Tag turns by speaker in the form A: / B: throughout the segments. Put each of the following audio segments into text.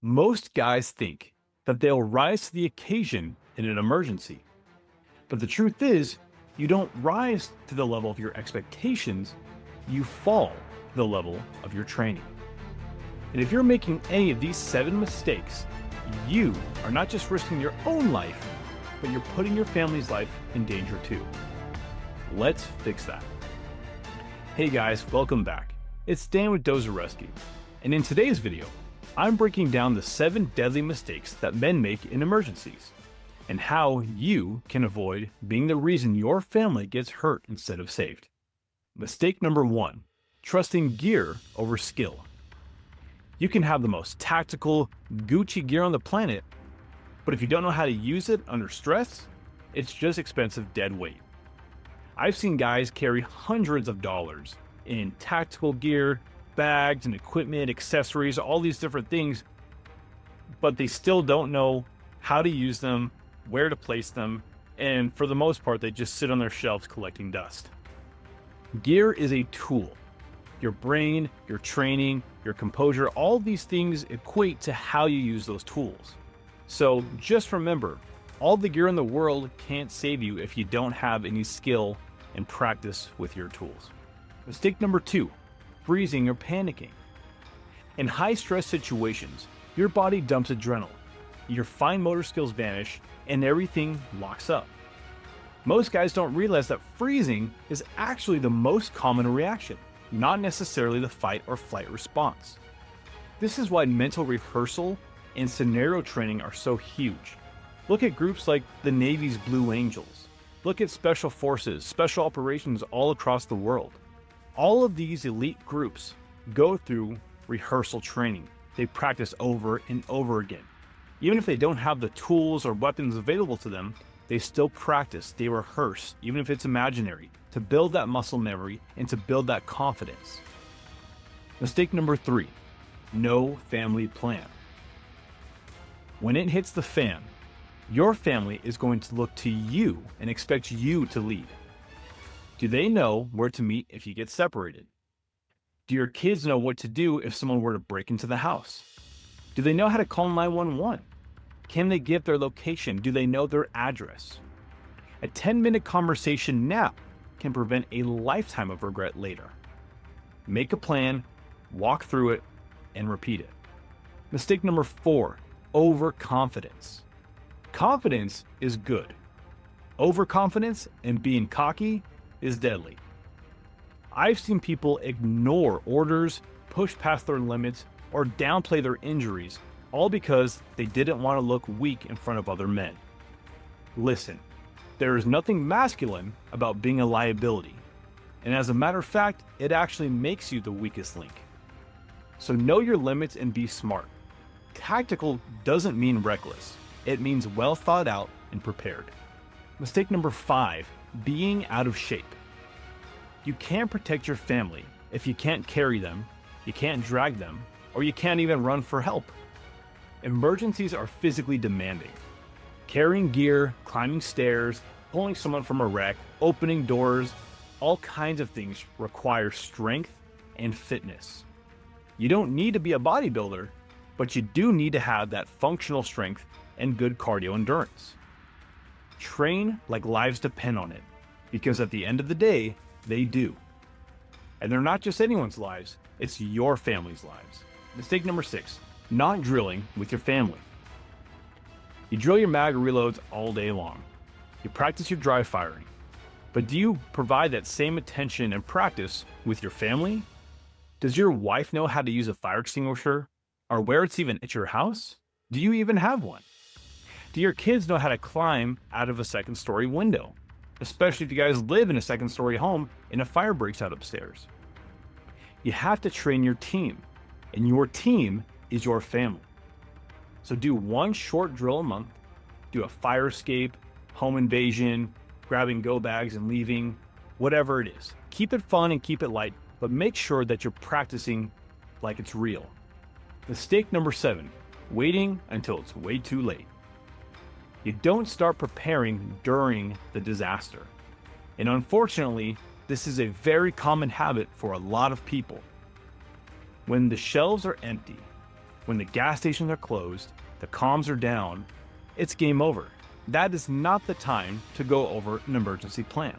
A: Most guys think that they'll rise to the occasion in an emergency. But the truth is, you don't rise to the level of your expectations, you fall to the level of your training. And if you're making any of these 7 mistakes, you are not just risking your own life, but you're putting your family's life in danger too. Let's fix that. Hey guys, welcome back. It's Dan with Dozer Rescue, and in today's video, I'm breaking down the 7 deadly mistakes that men make in emergencies, and how you can avoid being the reason your family gets hurt instead of saved. Mistake number 1, trusting gear over skill. You can have the most tactical, Gucci gear on the planet, but if you don't know how to use it under stress, it's just expensive dead weight. I've seen guys carry hundreds of dollars in tactical gear, bags and equipment, accessories, all these different things, but they still don't know how to use them, where to place them, and for the most part, they just sit on their shelves collecting dust. Gear is a tool. Your brain, your training, your composure, all these things equate to how you use those tools. So just remember, all the gear in the world can't save you if you don't have any skill and practice with your tools. Mistake number 2, freezing or panicking. In high-stress situations, your body dumps adrenaline, your fine motor skills vanish, and everything locks up. Most guys don't realize that freezing is actually the most common reaction, not necessarily the fight or flight response. This is why mental rehearsal and scenario training are so huge. Look at groups like the Navy's Blue Angels. Look at special forces, special operations all across the world. All of these elite groups go through rehearsal training. They practice over and over again. Even if they don't have the tools or weapons available to them, they still practice, they rehearse, even if it's imaginary, to build that muscle memory and to build that confidence. Mistake number 3, no family plan. When it hits the fan, your family is going to look to you and expect you to lead. Do they know where to meet if you get separated? Do your kids know what to do if someone were to break into the house? Do they know how to call 911? Can they give their location? Do they know their address? A 10-minute conversation now can prevent a lifetime of regret later. Make a plan, walk through it, and repeat it. Mistake number 4, overconfidence. Confidence is good. Overconfidence and being cocky is deadly. I've seen people ignore orders, push past their limits, or downplay their injuries, all because they didn't want to look weak in front of other men. Listen, there is nothing masculine about being a liability, and as a matter of fact, it actually makes you the weakest link. So know your limits and be smart. Tactical doesn't mean reckless. It means well thought out and prepared. Mistake number 5, being out of shape. You can't protect your family if you can't carry them, you can't drag them, or you can't even run for help. Emergencies are physically demanding. Carrying gear, climbing stairs, pulling someone from a wreck, opening doors, all kinds of things require strength and fitness. You don't need to be a bodybuilder, but you do need to have that functional strength and good cardio endurance. Train like lives depend on it, because at the end of the day, they do. And they're not just anyone's lives, it's your family's lives. Mistake number 6, not drilling with your family. You drill your mag reloads all day long. You practice your dry firing. But do you provide that same attention and practice with your family? Does your wife know how to use a fire extinguisher? Or where it's even at your house? Do you even have one? Do your kids know how to climb out of a second-story window? Especially if you guys live in a second-story home and a fire breaks out upstairs. You have to train your team, and your team is your family. So do one short drill a month, do a fire escape, home invasion, grabbing go bags and leaving, whatever it is. Keep it fun and keep it light, but make sure that you're practicing like it's real. Mistake number 7, waiting until it's way too late. You don't start preparing during the disaster. And unfortunately, this is a very common habit for a lot of people. When the shelves are empty, When the gas stations are closed, the comms are down, it's game over. That is not the time to go over an emergency plan.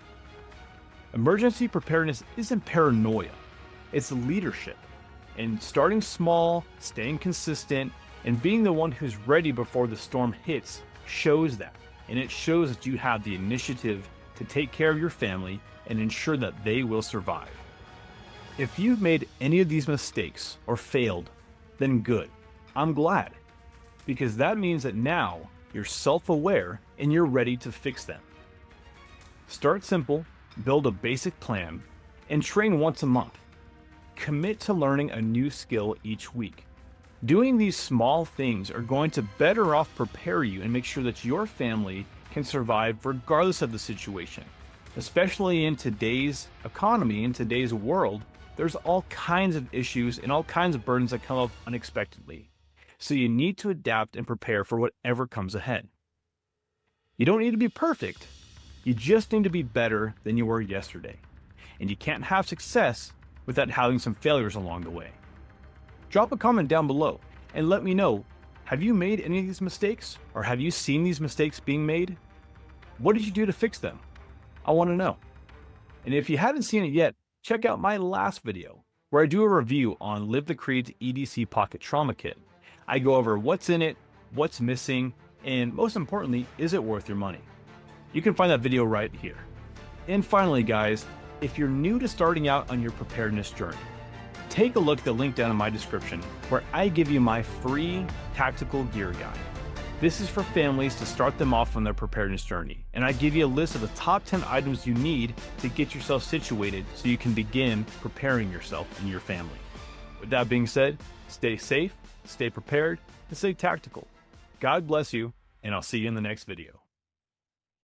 A: Emergency preparedness isn't paranoia, it's leadership. And starting small, staying consistent, and being the one who's ready before the storm hits shows that. And it shows that you have the initiative to take care of your family and ensure that they will survive. If you've made any of these mistakes or failed, then good. I'm glad, because that means that now you're self-aware and you're ready to fix them. Start simple, build a basic plan, and train once a month. Commit to learning a new skill each week. Doing these small things are going to better off prepare you and make sure that your family can survive regardless of the situation. Especially in today's economy, in today's world, there's all kinds of issues and all kinds of burdens that come up unexpectedly. So you need to adapt and prepare for whatever comes ahead. You don't need to be perfect. You just need to be better than you were yesterday. And you can't have success without having some failures along the way. Drop a comment down below and let me know, have you made any of these mistakes, or have you seen these mistakes being made? What did you do to fix them? I want to know. And if you haven't seen it yet, check out my last video where I do a review on Live the Creed's EDC Pocket Trauma Kit. I go over what's in it, what's missing, and most importantly, is it worth your money? You can find that video right here. And finally, guys, if you're new to starting out on your preparedness journey, take a look at the link down in my description where I give you my free tactical gear guide. This is for families to start them off on their preparedness journey, and I give you a list of the top 10 items you need to get yourself situated so you can begin preparing yourself and your family. With that being said, stay safe, stay prepared, and stay tactical. God bless you, and I'll see you in the next video.